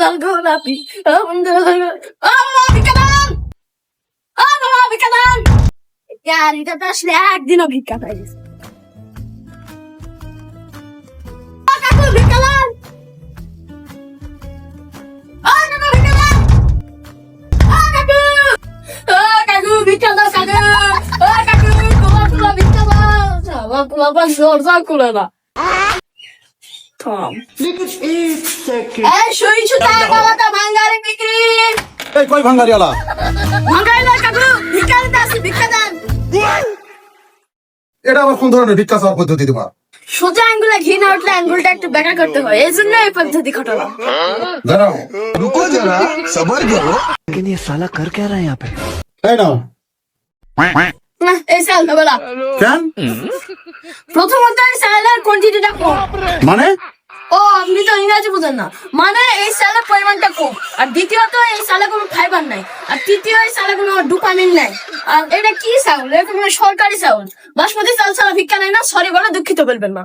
লাল গোলাপি ভিক্ষাদান গাড়িটা তো আসলে একদিনও ভিক্ষা পাই গেছে। কাকু ভিক্ষাদান, কাকু ভিক্ষা দাও কাকু, কাকু তোমার ভিক্ষা দাও। আমার পোলাপান দরজা খুলে না। থাম। এই শুইছু টাকা বাবাটা ভাঙ্গারে বিক্রি। এই কই ভাঙ্গারিওয়ালা? ভাঙ্গারি না কাকু, ভিক্ষা দিতে আসি, ভিক্ষা দেন। এটা আবার কোন ধরনের ভিক্ষা চাওয়ার পদ্ধতি তোমার? সোজা আঙ্গুলে ঘি না উঠলে আঙ্গুলটা একটু বেঁকা করতে হয়, এই জন্য এই পদ্ধতি খটালাম। দাঁড়াও, रुको जरा सबर करो। लेकिन ये साला कर क्या रहा है यहाँ पे? এই নাও। না এই সাল হবে না। কেন? প্রথমত এই সালের কোয়ান্টিটিটা কম। মানে? ও আপনি তো ইংরেজি বুঝেন না, মানে এই সালের পরিমাণটা কম, আর দ্বিতীয়ত এই সালে কোনো ফাইবার নাই, আর তৃতীয় এই সালে কোনো ডোপামিন নাই। আর এটা কি চাউল? এটা কোনো সরকারি চাউল। বাসমতি চাউল ছাড়া ভিক্ষা নাই না, সরি বলে দুঃখিত বলবেন না।